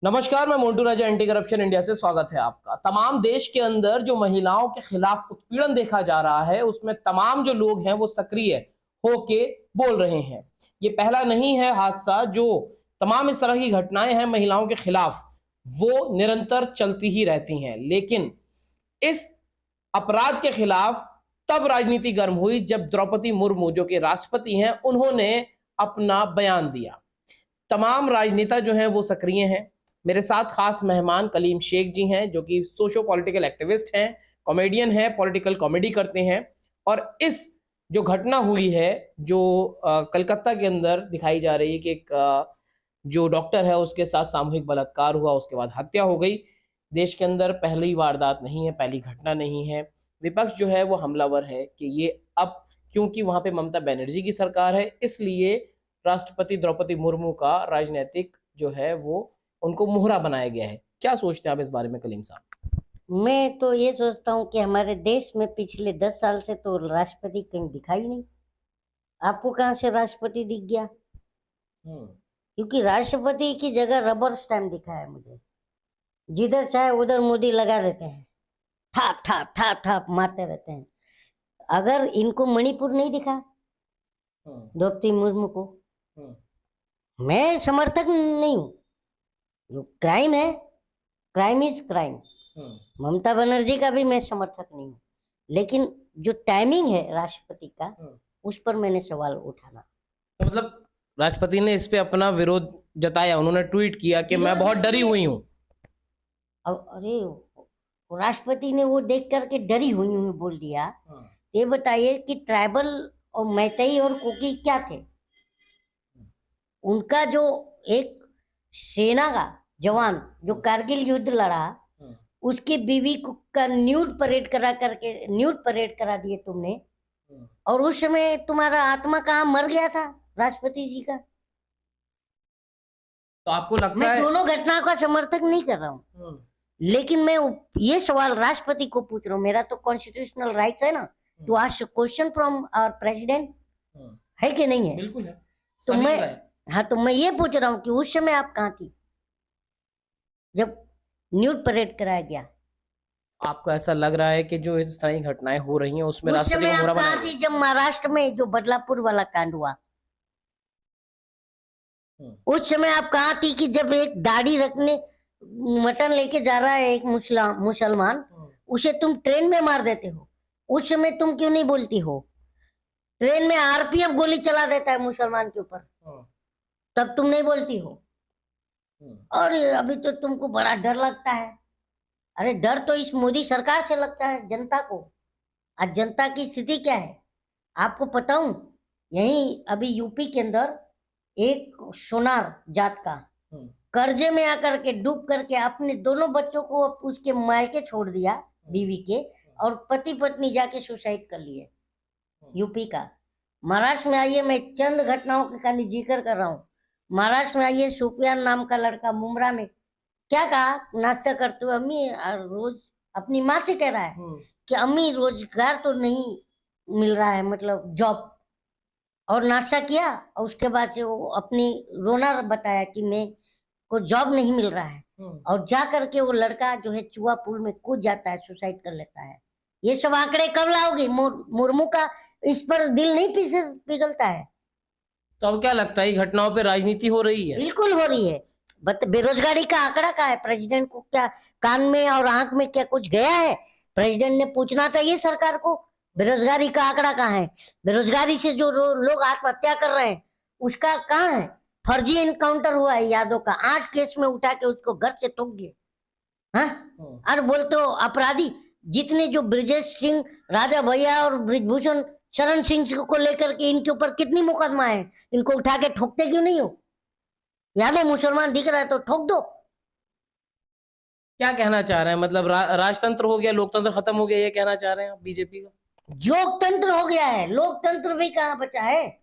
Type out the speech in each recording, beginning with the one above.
नमस्कार, मैं मोन्टू राजा, anti corruption India से स्वागत है आपका। तमाम देश के अंदर जो महिलाओं के खिलाफ उत्पीड़न देखा जा रहा है, उसमें तमाम जो लोग हैं वो सक्रिय होके बोल रहे हैं। ये पहला नहीं है हादसा, जो तमाम इस तरह की घटनाएं हैं महिलाओं के खिलाफ, वो निरंतर चलती ही रहती हैं। लेकिन इस अपराध के खिलाफ तब राजनीति गर्म हुई जब द्रौपदी मुर्मू, जो कि राष्ट्रपति हैं, उन्होंने अपना बयान दिया। तमाम राजनेता जो हैं वो सक्रिय हैं। मेरे साथ खास मेहमान कलीम शेख जी हैं, जो कि सोशो पॉलिटिकल एक्टिविस्ट हैं, कॉमेडियन हैं, पॉलिटिकल कॉमेडी करते हैं। और इस जो घटना हुई है, जो कलकत्ता के अंदर दिखाई जा रही है कि एक जो डॉक्टर है उसके साथ सामूहिक बलात्कार हुआ, उसके बाद हत्या हो गई। देश के अंदर पहली वारदात नहीं है, पहली घटना नहीं है। विपक्ष जो है वो हमलावर है कि ये अब, क्योंकि वहां पे ममता बनर्जी की सरकार है, इसलिए राष्ट्रपति द्रौपदी मुर्मू का राजनीतिक जो है वो उनको मोहरा बनाया गया है। क्या सोचते हैं आप इस बारे में कलीम साहब? मैं तो ये सोचता हूँ कि हमारे देश में पिछले 10 साल से तो राष्ट्रपति कहीं दिखा ही नहीं। आपको कहाँ से राष्ट्रपति दिख गया? क्योंकि राष्ट्रपति की जगह रबर स्टैम्प दिखा है मुझे। जिधर चाहे उधर मोदी लगा देते हैं, ठाप ठाप ठाप ठाप मारते रहते हैं। अगर इनको मणिपुर नहीं दिखा द्रौपदी मुर्मू को, मैं समर्थक नहीं हूँ। जो क्राइम है, crime is crime. Mamata Banerjee का भी मैं समर्थक नहीं हूँ, लेकिन जो टाइमिंग है राष्ट्रपति का, उस पर मैंने सवाल उठाना। तो मतलब राष्ट्रपति ने इस पे अपना विरोध जताया, उन्होंने ट्वीट किया कि मैं बहुत डरी हुई हूँ। अब अरे, राष्ट्रपति ने वो देख करके डरी हुई हूँ बोल दिया। ये बताइए कि ट्राइबल और मैतेई और कुकी क्या थे? उनका जो एक सेना का जवान जो कारगिल युद्ध लड़ा, उसकी बीवी का न्यूड परेड करा दिए तुमने। और उस समय तुम्हारा आत्मा कहाँ मर गया था राष्ट्रपति जी का? तो आपको लगता मैं है, दोनों घटनाओं का समर्थक नहीं कर रहा हूँ, लेकिन मैं ये सवाल राष्ट्रपति को पूछ रहा हूँ। मेरा तो कॉन्स्टिट्यूशनल राइट्स है ना to ask question from our president, है कि नहीं है? बिल्कुल है। तो मैं ये पूछ रहा हूँ कि उस समय आप कहाँ थी जब न्यूड परेड कराया गया? आपको ऐसा लग रहा है कि जो इस तरह की घटनाएं हो रही हैं उसमें उस राष्ट्रपति समय को मोहरा आप बनाया कहाँ थी गया? जब महाराष्ट्र में जो बदलापुर वाला कांड हुआ? उस समय आप कहाँ थी कि जब एक दाढ़ी रखने मटन लेके जा रहा है एक मुसलमान, उसे तुम ट्रेन में मार देते हो? उस समय तुम क्यों नहीं बोलती हो? ट्रेन में आरपीएफ गोली चला देता है मुसलमान के ऊपर, तब तुम नहीं बोलती हो। और अभी तो तुमको बड़ा डर लगता है। अरे डर तो इस मोदी सरकार से लगता है जनता को। आज जनता की स्थिति क्या है आपको पता हूं? यही अभी यूपी के अंदर एक सोनार जात का कर्जे में आकर के डूब करके अपने दोनों बच्चों को उसके मायके छोड़ दिया, बीवी के, और पति पत्नी जाके सुसाइड कर लिए। यूपी का। महाराष्ट्र में आइए, मैं चंद घटनाओं का खाली जिक्र कर रहा हूँ। महाराष्ट्र में आइए, सुफियान नाम का लड़का मुंब्रा में क्या कहा, नाश्ता करते हुए अम्मी, रोज अपनी माँ से कह रहा है कि अम्मी रोजगार तो नहीं मिल रहा है, मतलब जॉब, और नाश्ता किया। और उसके बाद से वो अपनी रोना बताया कि मैं को जॉब नहीं मिल रहा है, और जा करके वो लड़का जो है चुआ पुल में कूद जाता है, सुसाइड कर लेता है। ये सब आंकड़े कब लाओगी? मुर्मू का इस पर दिल नहीं पिघलता है? तो अब क्या लगता है, घटनाओं पे राजनीति हो रही है? बिल्कुल हो रही है। बेरोजगारी का आंकड़ा क्या है? प्रेसिडेंट को क्या कान में और आंख में क्या कुछ गया है? प्रेसिडेंट ने पूछना चाहिए सरकार को, बेरोजगारी का आंकड़ा कहाँ है? बेरोजगारी से जो लोग आत्महत्या कर रहे हैं उसका कहाँ है? फर्जी एनकाउंटर हुआ है यादव का, 8 केस में उठा के उसको घर से ठोक दिए। हाँ, और बोलते हो अपराधी जितने जो ब्रिजेश सिंह, राजा भैया और ब्रिजभूषण शरण सिंह को लेकर के इनके ऊपर कितनी मुकदमा है, इनको उठा के ठोकते क्यों नहीं हो? यादव मुसलमान दिख रहा है तो ठोक दो। क्या कहना चाह रहे हैं? मतलब राजतंत्र हो गया, लोकतंत्र खत्म हो गया, ये कहना चाह रहे हैं आप बीजेपी का? जोगतंत्र हो गया है, लोकतंत्र भी कहाँ बचा है?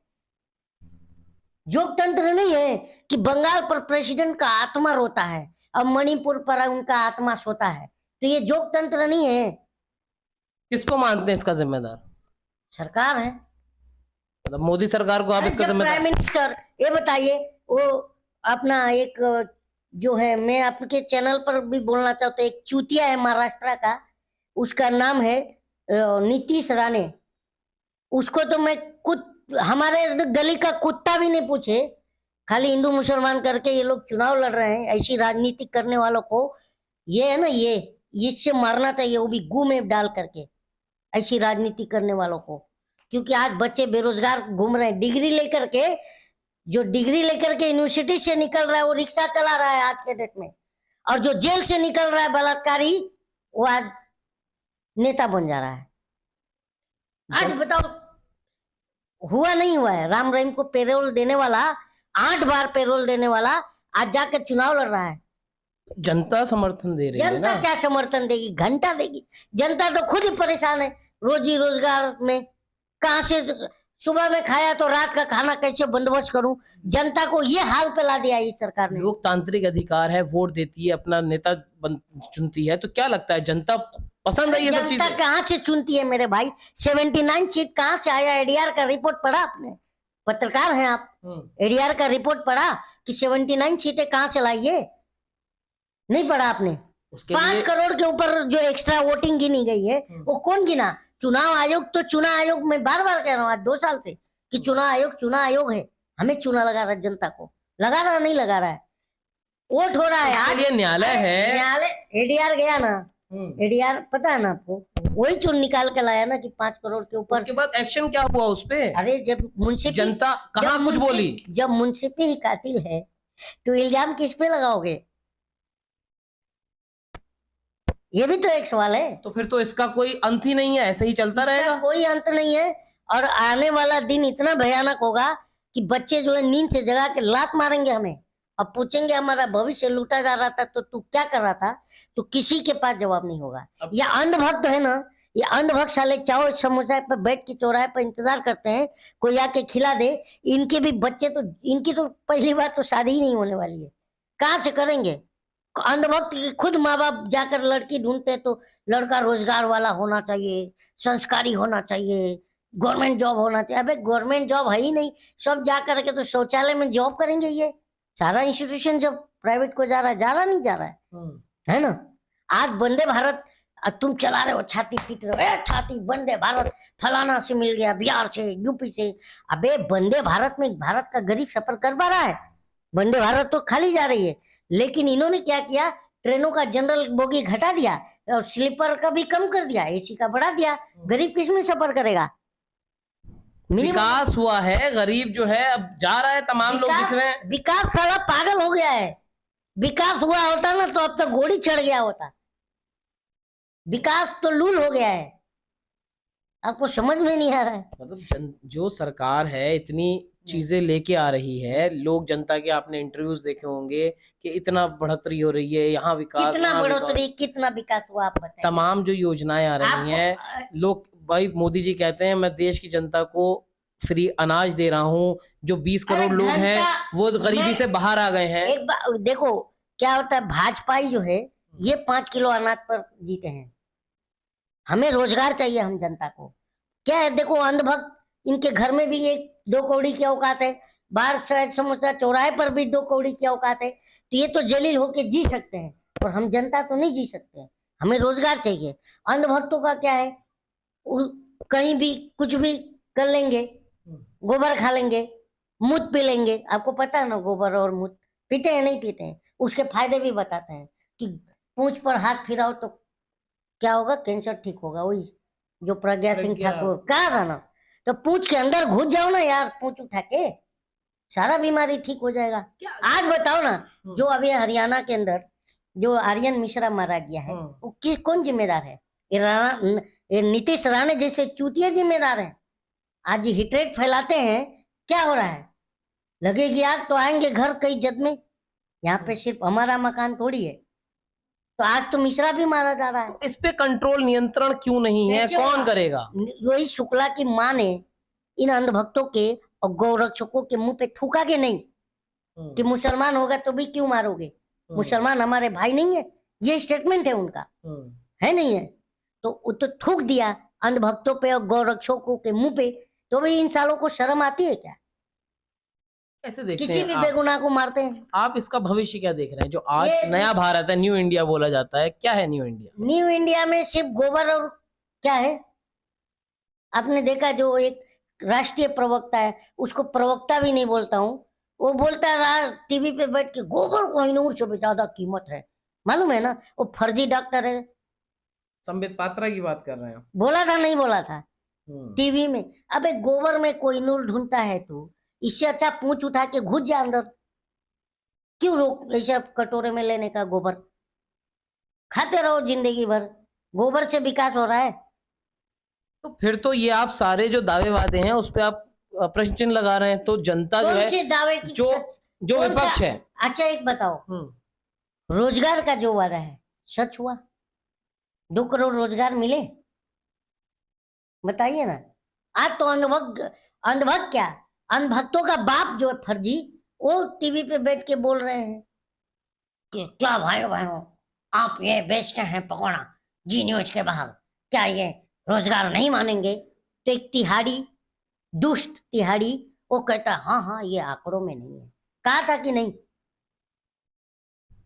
जोगतंत्र नहीं है कि बंगाल पर प्रेसिडेंट का आत्मा रोता है और मणिपुर पर उनका आत्मा सोता है, तो ये जोगतंत्र नहीं है। किसको मानते हैं इसका जिम्मेदार? सरकार है, मतलब मोदी सरकार को आप इसका जिम्मेदार? Prime minister. ये बताइए, वो अपना एक जो है, मैं आपके चैनल पर भी बोलना चाहता हूँ, एक चूतिया है महाराष्ट्र का, उसका नाम है नीतीश राणे। उसको तो मैं हमारे गली का कुत्ता भी नहीं पूछे, खाली हिंदू मुसलमान करके ये लोग चुनाव लड़ रहे हैं। ऐसी राजनीति करने वालों को ये है ना, ये इससे मारना चाहिए, वो भी गू में डाल करके, ऐसी राजनीति करने वालों को। क्योंकि आज बच्चे बेरोजगार घूम रहे हैं, डिग्री लेकर के, जो डिग्री लेकर के यूनिवर्सिटी से निकल रहा है वो रिक्शा चला रहा है आज के डेट में, और जो जेल से निकल रहा है बलात्कारी, वो आज नेता बन जा रहा है। आज बताओ, हुआ नहीं हुआ है? राम रहीम को पेरोल देने वाला, 8 बार पेरोल देने वाला, आज जाकर चुनाव लड़ रहा है। जनता समर्थन दे रही है जनता ना। क्या समर्थन देगी? घंटा देगी। जनता तो खुद ही परेशान है रोजी रोजगार में। कहां से सुबह में खाया तो रात का खाना कैसे बंदोबस्त करूं? जनता को ये हाल पे ला दिया इस सरकार ने। लोकतांत्रिक अधिकार है, वोट देती है, अपना नेता चुनती है, तो क्या लगता है जनता पसंद है ये सब जनता चीजें? कहाँ से चुनती है मेरे भाई? 79 सीट कहाँ से आया? एडीआर का रिपोर्ट पढ़ा आपने? पत्रकार हैं आप, एडीआर का रिपोर्ट पढ़ा कि 79 सीटें कहाँ से लाई है? नहीं पढ़ा आपने? उसके 5 करोड़ के ऊपर जो एक्स्ट्रा वोटिंग गिनी गई है, वो कौन गिना? चुनाव आयोग। तो चुनाव आयोग में बार बार कह रहा हूँ आज 2 साल से कि चुनाव आयोग है, हमें चुना लगा रहा है, जनता को लगा रहा नहीं लगा रहा है, वोट हो रहा है। आज ये न्यायालय है, न्यायालय एडीआर गया ना, एडीआर पता है ना आपको, वही चुन निकाल के लाया ना कि 5 करोड़ के ऊपर। उसके बाद एक्शन क्या हुआ उस पे? अरे जब मुंसिफी, जनता कहाँ कुछ बोली? जब मुंसिफी ही कातिल है तो इल्जाम किस पे लगाओगे? ये भी तो एक सवाल है। तो फिर तो इसका कोई अंत ही नहीं है, ऐसे ही चलता रहेगा। कोई अंत नहीं है, और आने वाला दिन इतना भयानक होगा कि बच्चे जो है नींद से जगा के लात मारेंगे हमें, अब पूछेंगे हमारा भविष्य लूटा जा रहा था तो तू क्या कर रहा था, तो किसी के पास जवाब नहीं होगा। ये अंधभक्त है ना, ये अंधभक्त साले चावल समोसा पे बैठ के चौराहे पर इंतजार करते हैं कोई आके खिला दे। इनके भी बच्चे तो, इनकी तो पहली बात तो शादी ही नहीं होने वाली है, कहाँ से करेंगे? अंधभक्त खुद माँ बाप जाकर लड़की ढूंढते तो लड़का रोजगार वाला होना चाहिए, संस्कारी होना चाहिए, गवर्नमेंट जॉब होना चाहिए। अबे गवर्नमेंट जॉब है ही नहीं, सब जा करके तो शौचालय में जॉब करेंगे। ये सारा इंस्टीट्यूशन जब प्राइवेट को जा रहा नहीं जा रहा है ना? आज वंदे भारत तुम चला रहे हो, छाती पीट रहे हो, छाती वंदे भारत फलाना से मिल गया, बिहार से, यूपी से। अबे वंदे भारत में भारत का गरीब सफर कर पा रहा है? वंदे भारत तो खाली जा रही है, लेकिन इन्होंने क्या किया, ट्रेनों का जनरल बोगी घटा दिया और स्लीपर का भी कम कर दिया, एसी का बढ़ा दिया। गरीब किस में सफर करेगा? विकास हुआ है, गरीब जो है अब जा रहा है, तमाम लोग दिख रहे हैं। विकास साला पागल हो गया है। विकास हुआ होता ना तो अब तक घोड़ी चढ़ गया होता। विकास तो लूल हो गया है, आपको समझ में नहीं आ रहा है। मतलब जो सरकार है इतनी चीजें लेके आ रही है, लोग जनता के, आपने इंटरव्यूज देखे होंगे कि इतना बढ़ोतरी हो रही है, यहाँ विकास, कितना बढ़ोतरी, कितना विकास हुआ आप बताइए। तमाम जो योजनाएं आ रही हैं, लोग भाई मोदी जी कहते हैं मैं देश की जनता को फ्री अनाज दे रहा हूँ। जो 20 करोड़ लोग हैं वो गरीबी से बाहर आ गए हैं। एक बार देखो क्या होता है, भाजपाई जो है ये 5 किलो अनाज पर जीते हैं। हमें रोजगार चाहिए, हम जनता को क्या है, देखो अंधभक्त इनके घर में भी 1-2 कौड़ी की औकात है, बाहर शायद समोसा चौराहे पर भी 2 कौड़ी की औकात है, तो ये तो जलील होके जी सकते हैं, और हम जनता तो नहीं जी सकते। हमें रोजगार चाहिए। अंधभक्तों का क्या है, कहीं भी कुछ भी कर लेंगे, गोबर खा लेंगे, मूत पी लेंगे। आपको पता है ना, गोबर और मूत पीते हैं नहीं पीते हैं, उसके फायदे भी बताते हैं कि पूंछ पर हाथ फिराओ तो क्या होगा, कैंसर ठीक होगा। वही जो प्रज्ञा सिंह ठाकुर कहा था ना, तो पूंछ के अंदर घुस जाओ ना यार, पूंछ उठा के, सारा बीमारी ठीक हो जाएगा। आज बताओ ना, जो अभी हरियाणा के अंदर जो आर्यन मिश्रा मारा गया है, वो कौन जिम्मेदार है? ये नीतीश राणे जैसे चूतिया जिम्मेदार है। आज हिटरेट फैलाते हैं, क्या हो रहा है? लगेगी आग तो आएंगे घर कई जद में। यहाँ पे सिर्फ हमारा मकान थोड़ी है, तो आज तो मिश्रा भी मारा जा रहा है। तो इस पे कंट्रोल, नियंत्रण क्यों नहीं है? कौन करेगा? वही शुक्ला की माँ ने इन अंधभक्तों के और गौरक्षकों के मुंह पे थूका के नहीं कि मुसलमान होगा तो भी क्यों मारोगे, मुसलमान हमारे भाई नहीं है, ये स्टेटमेंट है उनका, है नहीं है? तो थूक दिया अंधभक्तों पे और गौरक्षकों के मुंह पे, तो भाई इन सालों को शर्म आती है क्या? कैसे देखते किसी हैं भी आप? बेगुनाह को मारते हैं। आप इसका भविष्य क्या देख रहे हैं? जो आज ये नया भारत है, न्यू इंडिया बोला जाता है, क्या है न्यू इंडिया? न्यू इंडिया में सिर्फ गोबर और क्या है, आपने देखा जो एक राष्ट्रीय प्रवक्ता है, उसको प्रवक्ता भी नहीं बोलता हूँ, वो बोलता रहा टीवी पे बैठ के गोबर कोहिनूर से भी ज्यादा कीमत है। मालूम है ना, वो फर्जी डॉक्टर है। संबित पात्रा की बात कर रहे हैं? बोला था नहीं बोला था हम्म। टीवी में? अबे गोबर में कोहिनूर ढूंढता है तू, इससे अच्छा पूंछ उठा के घुस जा अंदर। क्यों रोक ऐसा कटोरे में लेने का गोबर? खाते रहो जिंदगी भर, गोबर से विकास हो रहा है। तो फिर तो ये आप सारे जो दावे वादे हैं उस पे आप प्रश्न चिन्ह लगा रहे हैं। तो जनता जो कौन है, से दावे की जो जो कौन सा? विपक्ष है। अच्छा एक बताओ, रोजगार का जो वादा है सच हुआ? 2 करोड़ रोजगार मिले? बताइए ना। आज तो अंधभक्त क्या, अंधभक्तों का बाप जो है फर्जी, वो टीवी पे बैठ के बोल रहे हैं कि क्या भाई बहनों, आप ये बेचते हैं पकौड़ा जी न्यूज के बाहर, क्या ये रोजगार नहीं मानेंगे? तो एक तिहाड़ी, दुष्ट तिहाड़ी, वो कहता है हाँ हाँ ये आंकड़ों में नहीं है। कहा था कि नहीं?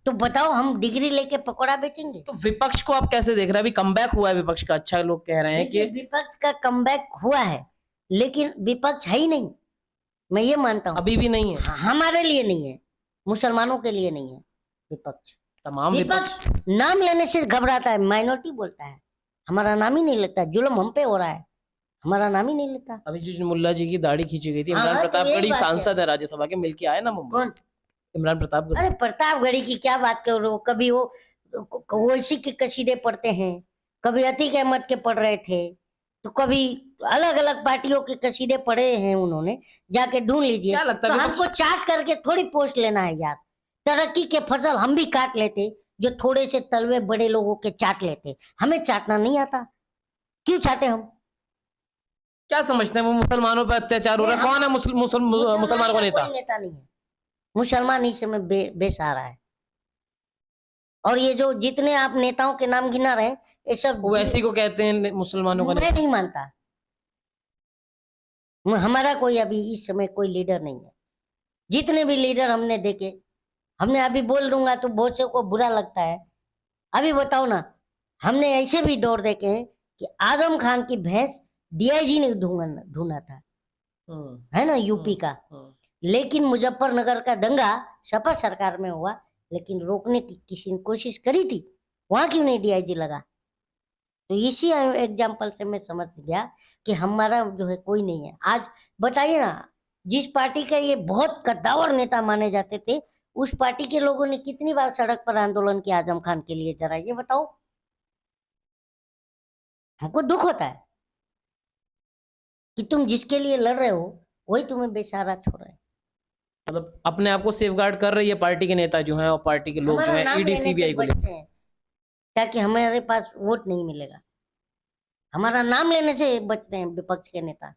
तो बताओ हम डिग्री लेके पकौड़ा बेचेंगे? तो विपक्ष को आप कैसे देख रहे हैं? अभी कमबैक हुआ है विपक्ष का, अच्छा लोग कह रहे हैं कि देखिए, विपक्ष का कमबैक हुआ है, लेकिन विपक्ष है ही नहीं, मैं ये मानता हूँ। अभी भी नहीं है। हमारे लिए नहीं है, मुसलमानों के लिए नहीं है विपक्ष। तमाम विपक्ष नाम लेने से घबराता है, माइनॉरिटी बोलता है, हमारा नाम ही नहीं लेता। जुल्म हम पे हो रहा है, हमारा नाम ही नहीं लेता। अभी जो मुल्ला जी की दाढ़ी खींची गई थी, हाँ, इमरान तो प्रतापगढ़ी यही बात सांसद है राज्यसभा के, मिलके आए ना मुंबई। कौन? इमरान प्रतापगढ़ी। अरे प्रतापगढ़ी की क्या बात कर रहे हो? कभी वो इसी के कसीदे पढ़ते हैं, कभी अतीक अहमद के पढ़ रहे थे, तो कभी अलग अलग पार्टियों के कसीदे पढ़े हैं उन्होंने, जाके ढूंढ लीजिए। क्या लगता तो है हमको चाट करके थोड़ी पोस्ट लेना है यार। तरक्की के फसल हम भी काट लेते, जो थोड़े से तलवे बड़े लोगों के चाट लेते। हमें चाटना नहीं आता, क्यों चाटे हम? क्या समझते हैं वो मुसलमानों पर अत्याचार हो रहा है? कौन है मुसलमानों का नेता? कोई नेता नहीं है, मुसलमान इस समय बेसहारा है। और ये जो जितने आप नेताओं के नाम गिना रहे हैं, ये सब वो ऐसी को कहते हैं मुसलमानों का मैं नेता? नहीं मानता। हमारा कोई अभी इस समय कोई लीडर नहीं है। जितने भी लीडर हमने देखे, हमने अभी बोल दूंगा तो बहुत से को बुरा लगता है। अभी बताओ ना, हमने ऐसे भी दौर देखे हैं कि आजम खान की भैंस डीआईजी ने ढूंढा था, है ना, यूपी का। लेकिन मुजफ्फरनगर का दंगा सपा सरकार में हुआ, लेकिन रोकने की किसी ने कोशिश करी थी, वहां क्यों नहीं डीआईजी लगा? तो इसी एग्जाम्पल से मैं समझ गया कि हमारा जो है कोई नहीं है। आज बताइए ना, जिस पार्टी का ये बहुत कद्दावर नेता माने जाते थे, उस पार्टी के लोगों ने कितनी बार सड़क पर आंदोलन किया आजम खान के लिए, जरा ये बताओ। हमको दुख होता है कि तुम जिसके लिए लड़ रहे हो वही तुम्हें बेसहारा छोड़ रहे हैं। मतलब अपने आप को सेफगार्ड कर रही है पार्टी के नेता जो हैं और पार्टी के लोग जो हमारा हैं नाम ईडी लेने से सीबीआई को बचते हैं, ताकि हमारे पास वोट नहीं मिलेगा। हमारा नाम लेने से बचते हैं विपक्ष के नेता।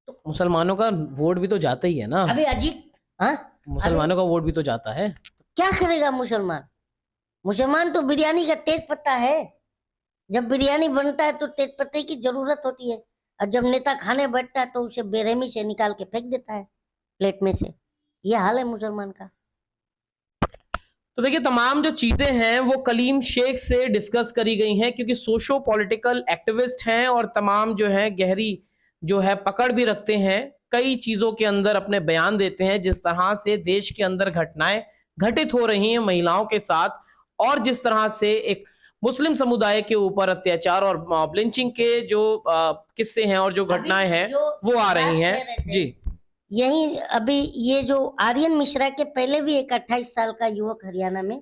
तो मुसलमानों का वोट भी तो जाता ही है ना? अभी अजीत, हाँ, मुसलमानों का वोट भी तो जाता है। क्या करेगा मुसलमान? मुसलमान तो बिरयानी का तेज पत्ता है। जब बिरयानी बनता है तो तेज पत्ते की जरूरत होती है, और जब नेता खाने बैठता है तो उसे बेरहमी से निकाल के फेंक देता है प्लेट में से। ये हाल है मुसलमान का। तो देखिए, तमाम जो चीजें हैं वो कलीम शेख से डिस्कस करी गई हैं, क्योंकि सोशो पॉलिटिकल एक्टिविस्ट हैं और तमाम जो है गहरी जो है पकड़ भी रखते हैं, कई चीजों के अंदर अपने बयान देते हैं। जिस तरह से देश के अंदर घटनाएं घटित हो रही हैं महिलाओं के साथ, और जिस तरह से एक मुस्लिम समुदाय के ऊपर अत्याचार और मॉब लिंचिंग के जो किस्से हैं और जो घटनाएं हैं वो आ रही हैं जी। यही अभी ये जो आर्यन मिश्रा के पहले भी एक 28 साल का युवक हरियाणा में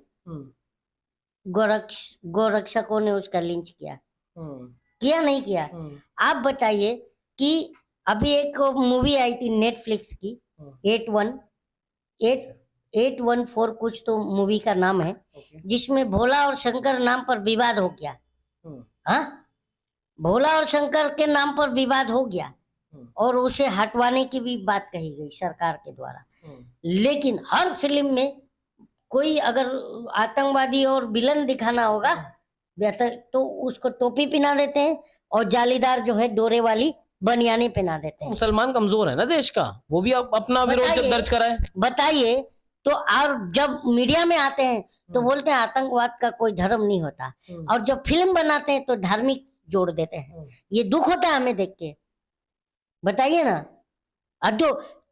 गोरक्षकों ने उसका लिंच किया, किया नहीं किया? आप बताइए कि अभी एक मूवी आई थी नेटफ्लिक्स की 814 कुछ तो मूवी का नाम है, जिसमें भोला और शंकर नाम पर विवाद हो गया। हाँ, भोला और शंकर के नाम पर विवाद हो गया और उसे हटवाने की भी बात कही गई सरकार के द्वारा। लेकिन हर फिल्म में कोई अगर आतंकवादी और विलन दिखाना होगा तो उसको टोपी पहना देते हैं और जालीदार जो है डोरे वाली बनियानी पहना देते हैं। मुसलमान कमजोर है ना देश का, वो भी अपना विरोध जब बताइए। दर्ज कराए। बताइए तो, और जब मीडिया में आते हैं तो हम्म। बोलते हैं आतंकवाद का कोई धर्म नहीं होता, और जब फिल्म बनाते हैं तो धार्मिक जोड़ देते हैं। ये दुख होता है हमें देख के, बताइए ना। और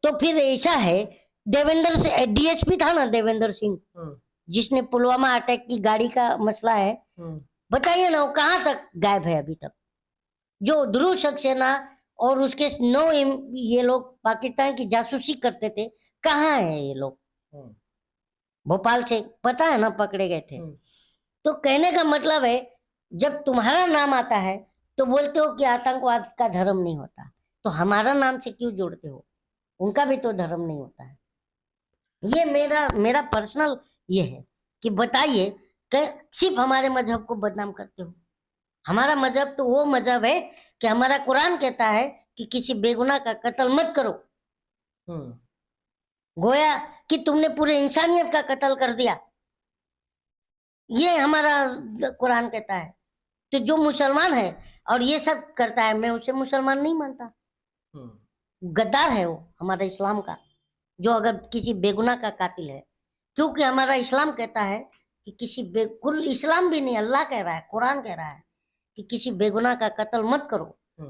तो फिर ऐसा है, देवेंद्र से डीएसपी था ना देवेंद्र सिंह, जिसने पुलवामा अटैक की गाड़ी का मसला है, बताइए ना वो कहाँ तक गायब है अभी तक। जो ध्रुव सक्सेना और उसके 9 ये लोग पाकिस्तान की जासूसी करते थे, कहाँ है ये लोग? भोपाल से पता है ना पकड़े गए थे। तो कहने का मतलब है, जब तुम्हारा नाम आता है तो बोलते हो कि आतंकवाद का धर्म नहीं होता, तो हमारा नाम से क्यों जोड़ते हो? उनका भी तो धर्म नहीं होता है। ये मेरा पर्सनल ये है कि बताइए कि सिर्फ हमारे मजहब को बदनाम करते हो। हमारा मजहब तो वो मजहब है कि हमारा कुरान कहता है कि किसी बेगुनाह का कत्ल मत करो। गोया कि तुमने पूरे इंसानियत का कत्ल कर दिया, ये हमारा कुरान कहता है। तो जो मुसलमान है और ये सब करता है, मैं उसे मुसलमान नहीं मानता, गद्दार है वो हमारा इस्लाम का, जो अगर किसी बेगुनाह का कातिल है। क्योंकि हमारा इस्लाम कहता है कि किसी कुल इस्लाम भी नहीं, अल्लाह कह रहा है, कुरान कह रहा है कि किसी बेगुनाह का कत्ल मत करो।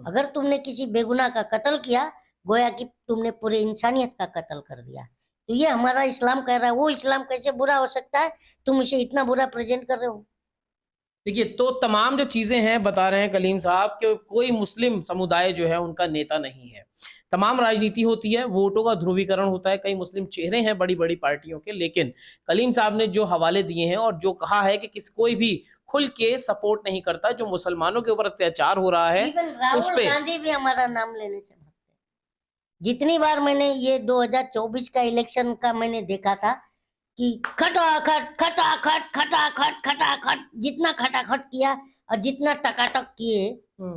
अगर तुमने किसी बेगुनाह का कत्ल किया, गोया कि तुमने पूरे इंसानियत का कत्ल कर दिया। तो ये हमारा इस्लाम कह रहा है। वो इस्लाम कैसे बुरा हो सकता है? तुम इसे इतना बुरा प्रेजेंट कर रहे हो। देखिए, तो तमाम जो चीजें हैं बता रहे हैं कलीम साहब कि कोई मुस्लिम समुदाय जो है उनका नेता नहीं है। तमाम राजनीति होती है, वोटों का ध्रुवीकरण होता है, कई मुस्लिम चेहरे हैं बड़ी बड़ी पार्टियों के, लेकिन कलीम साहब ने जो हवाले दिए हैं और जो कहा है कि कोई भी खुल के सपोर्ट नहीं करता, जो मुसलमानों के ऊपर अत्याचार हो रहा है उस राहुल पे। गांधी भी हमारा नाम लेने से भागते। जितनी बार मैंने ये 2024 का इलेक्शन का मैंने देखा था कि खटाखट खटाखट खटाखट खटाखट, जितना खटाखट किया और जितना टकाटक किए,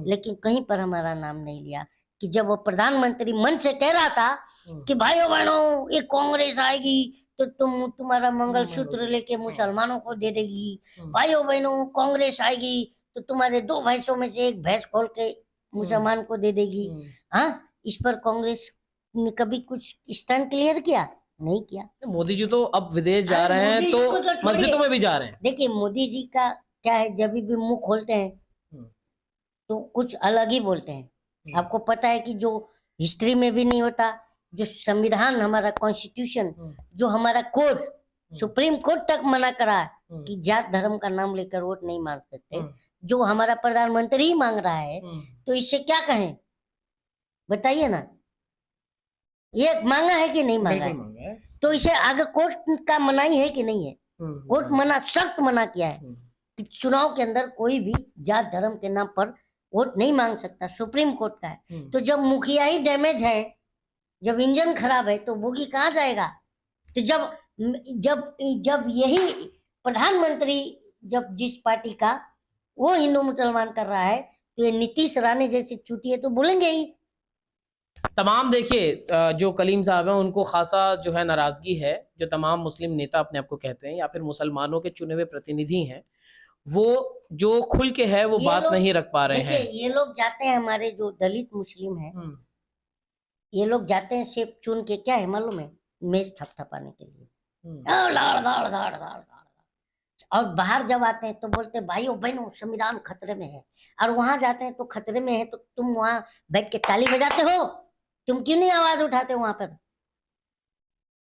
लेकिन कहीं पर हमारा नाम नहीं लिया। कि जब वो प्रधानमंत्री मन से कह रहा था कि भाइयों बहनों एक कांग्रेस आएगी तो तुम्हारा मंगलसूत्र लेके मुसलमानों को दे देगी, भाइयों बहनों कांग्रेस आएगी तो तुम्हारे 2 भैंसों में से एक भैंस खोल के मुसलमान को दे देगी। हाँ, इस पर कांग्रेस ने कभी कुछ स्टैंड क्लियर किया? नहीं किया। मोदी जी तो अब विदेश जा रहे हैं तो मस्जिदों में भी जा रहे हैं। देखिए मोदी जी का क्या है, जब भी मुंह खोलते हैं तो कुछ अलग ही बोलते हैं। आपको पता है कि जो हिस्ट्री में भी नहीं होता, जो संविधान हमारा कॉन्स्टिट्यूशन, जो हमारा कोर्ट, सुप्रीम कोर्ट तक मना करा कि जात धर्म का नाम लेकर वोट नहीं मांग सकते, जो हमारा प्रधानमंत्री ही मांग रहा है, तो इससे क्या कहें? बताइए ना। ये मांगा है कि नहीं मांगा है? तो इसे अगर कोर्ट का मनाही है कि नहीं है? कोर्ट मना, सख्त मना किया है कि चुनाव के अंदर कोई भी जात धर्म के नाम पर वोट नहीं मांग सकता, सुप्रीम कोर्ट का है। तो जब मुखिया ही डैमेज है, जब इंजन खराब है, तो बोगी कहाँ जाएगा? तो जब यही प्रधानमंत्री जब जिस पार्टी का वो हिंदू मुसलमान कर रहा है, तो ये नीतीश राणे जैसे चूतिए तो बोलेंगे ही। तमाम देखिए जो कलीम साहब हैं उनको खासा जो है नाराजगी है, जो तमाम मुस्लिम नेता अपने आप को कहते हैं या फिर मुसलमानों के चुने हुए प्रतिनिधि हैं, वो जो खुल के है वो बात नहीं रख पा रहे हैं। ये लोग जाते हैं, हमारे जो दलित मुस्लिम हैं, ये लोग जाते हैं सिर्फ चुन के, क्या है मालूम है, मेज थपथपाने के लिए। और बाहर जब आते हैं तो बोलते हैं भाइयों बहनों संविधान खतरे में है, और वहां जाते हैं तो खतरे में है तो तुम वहां बैठ के ताली बजाते हो, तुम क्यों नहीं आवाज उठाते वहां पर?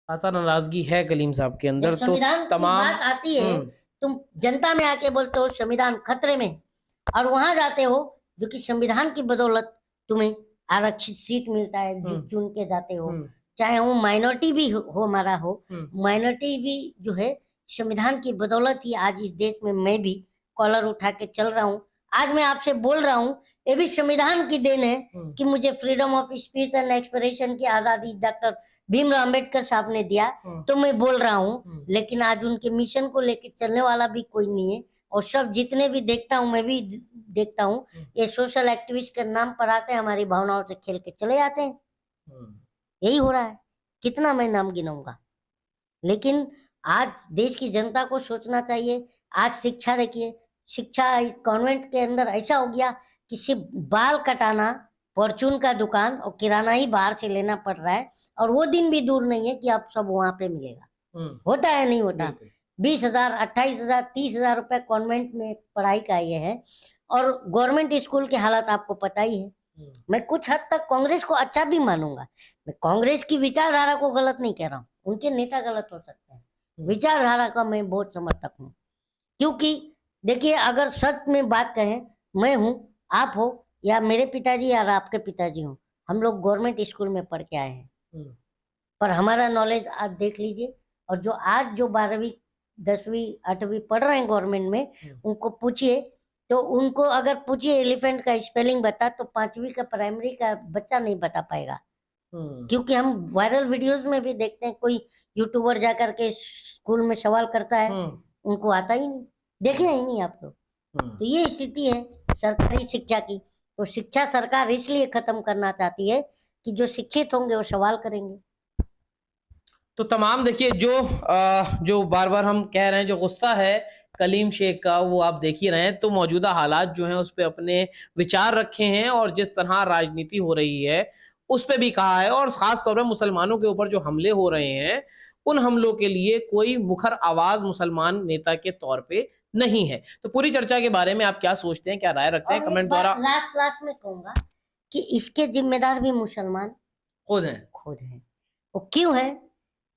खासा नाराजगी है कलीम साहब के अंदर। तो तमाम बात आती है, तुम जनता में आके बोलते हो संविधान खतरे में, और वहां जाते हो जो कि संविधान की बदौलत तुम्हें आरक्षित सीट मिलता है, जो चुन के जाते हो, चाहे वो माइनॉरिटी भी हो हमारा हो, माइनॉरिटी भी जो है संविधान की बदौलत ही आज इस देश में मैं भी कॉलर उठा के चल रहा हूँ। आज मैं आपसे बोल रहा हूँ, ये भी संविधान की देन है कि मुझे freedom of speech and expression की आजादी डॉक्टर भीमराव अंबेडकर साहब ने दिया, तो मैं बोल रहा हूँ। लेकिन आज उनके मिशन को लेकर चलने वाला भी कोई नहीं है, और सब जितने भी देखता हूँ, मैं भी देखता हूँ, ये सोशल एक्टिविस्ट के नाम पर आते हैं, हमारी भावनाओं से खेल के चले जाते हैं। यही हो रहा है। कितना मैं नाम गिनाऊंगा? लेकिन आज देश की जनता को सोचना चाहिए। आज शिक्षा देखिए, शिक्षा कॉन्वेंट के अंदर ऐसा हो गया कि सिर्फ बाल कटाना फॉर्चून का दुकान और किराना ही बाहर से लेना पड़ रहा है, और वो दिन भी दूर नहीं है कि आप सब वहां पे मिलेगा। होता है नहीं होता? 20,000, 28,000, 30,000 रुपए कॉन्वेंट में पढ़ाई का ये है, और गवर्नमेंट स्कूल के हालात आपको पता ही है। मैं कुछ हद तक कांग्रेस को अच्छा भी मानूंगा, मैं कांग्रेस की विचारधारा को गलत नहीं कह रहा हूँ, उनके नेता गलत हो सकते हैं, विचारधारा का मैं बहुत समर्थक हूँ। क्योंकि देखिए, अगर सच में बात करें, मैं हूँ, आप हो, या मेरे पिताजी या आपके पिताजी हो, हम लोग गवर्नमेंट स्कूल में पढ़ के आए हैं, पर हमारा नॉलेज आप देख लीजिए, और जो आज जो 12वीं 10वीं 8वीं पढ़ रहे हैं गवर्नमेंट में, उनको पूछिए, तो उनको अगर पूछिए एलिफेंट का स्पेलिंग बता, तो 5वीं का प्राइमरी का बच्चा नहीं बता पाएगा। क्योंकि हम वायरल वीडियोस में भी देखते हैं, कोई यूट्यूबर जाकर के स्कूल में सवाल करता है, उनको आता ही नहीं, देखे ही नहीं आप लोग। तो ये स्थिति है सरकारी शिक्षा की। तो शिक्षा सरकार इसलिए खत्म करना चाहती है कि जो शिक्षित होंगे वो सवाल करेंगे। तो तमाम देखिए जो बार बार हम कह रहे हैं, जो गुस्सा है कलीम शेख का, वो आप देख ही रहे हैं। तो मौजूदा हालात जो हैं उस पर अपने विचार रखे हैं, और जिस तरह राजनीति हो रही है उस पर भी कहा है, और खास तौर पर मुसलमानों के ऊपर जो हमले हो रहे हैं, उन हमलों के लिए कोई मुखर आवाज मुसलमान नेता के तौर पे नहीं है। तो पूरी चर्चा के बारे में आप क्या सोचते हैं, क्या राय रखते हैं, कमेंट द्वारा। लास्ट में कहूंगा कि इसके जिम्मेदार भी मुसलमान खुद हैं। वो क्यों है,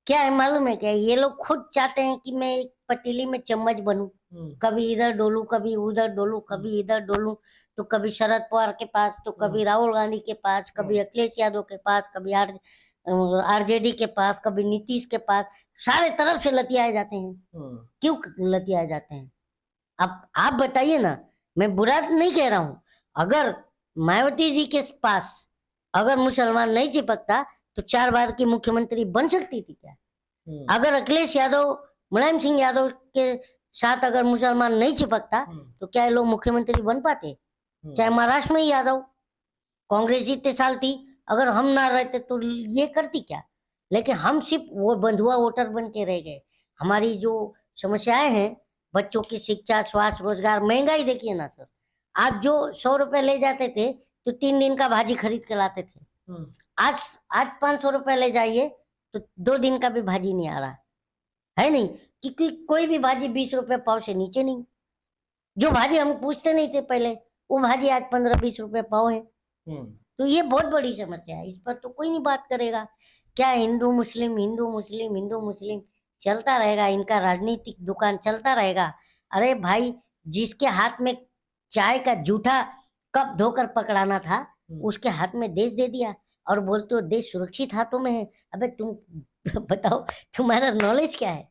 क्या है मालूम है क्या? ये लोग खुद चाहते हैं कि मैं एक पतीली में चम्मच बनूं, कभी इधर डोलूं, कभी उधर डोलूं, कभी इधर डोलूं, तो कभी शरद पवार के पास, तो कभी राहुल गांधी के पास, कभी अखिलेश यादव के पास, कभी आरजेडी के पास, कभी नीतीश के पास, सारे तरफ से लतियाए जाते हैं। क्यों लतियाए जाते हैं? आप बताइए ना, मैं बुरा नहीं कह रहा हूं। अगर मायावती जी के पास अगर मुसलमान नहीं चिपकता तो 4 बार की मुख्यमंत्री बन सकती थी क्या? अगर अखिलेश यादव, मुलायम सिंह यादव के साथ अगर मुसलमान नहीं चिपकता तो क्या ये लोग मुख्यमंत्री बन पाते? चाहे महाराष्ट्र में ही यादव, कांग्रेस इतने साल थी, अगर हम ना रहते तो ये करती क्या? लेकिन हम सिर्फ वो बंधुआ वोटर बन के रह गए। हमारी जो समस्याएं हैं, बच्चों की शिक्षा, स्वास्थ्य, रोजगार, महंगाई देखिए ना सर, आप जो 100 रुपए ले जाते थे तो 3 दिन का भाजी खरीद के लाते थे, आज 500 रुपए ले जाइए तो 2 दिन का भी भाजी नहीं आ रहा है नहीं, क्योंकि कोई भी भाजी 20 रुपए पाव से नीचे नहीं। जो भाजी हम पूछते नहीं थे पहले, वो भाजी आज 15-20 रुपए पाव है। तो ये बहुत बड़ी समस्या है, इस पर तो कोई नहीं बात करेगा। क्या हिंदू मुस्लिम, हिंदू मुस्लिम, हिंदू मुस्लिम चलता रहेगा, इनका राजनीतिक दुकान चलता रहेगा। अरे भाई, जिसके हाथ में चाय का जूठा कप धोकर पकड़ाना था, उसके हाथ में देश दे दिया, और बोलते हो देश सुरक्षित हाथों में है। अबे तुम बताओ, तुम्हारा नॉलेज क्या है?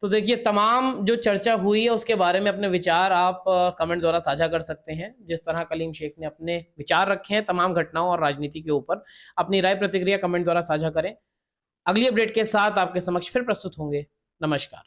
तो देखिए, तमाम जो चर्चा हुई है उसके बारे में अपने विचार आप कमेंट द्वारा साझा कर सकते हैं। जिस तरह कलीम शेख ने अपने विचार रखे हैं तमाम घटनाओं और राजनीति के ऊपर, अपनी राय प्रतिक्रिया कमेंट द्वारा साझा करें। अगली अपडेट के साथ आपके समक्ष फिर प्रस्तुत होंगे। नमस्कार।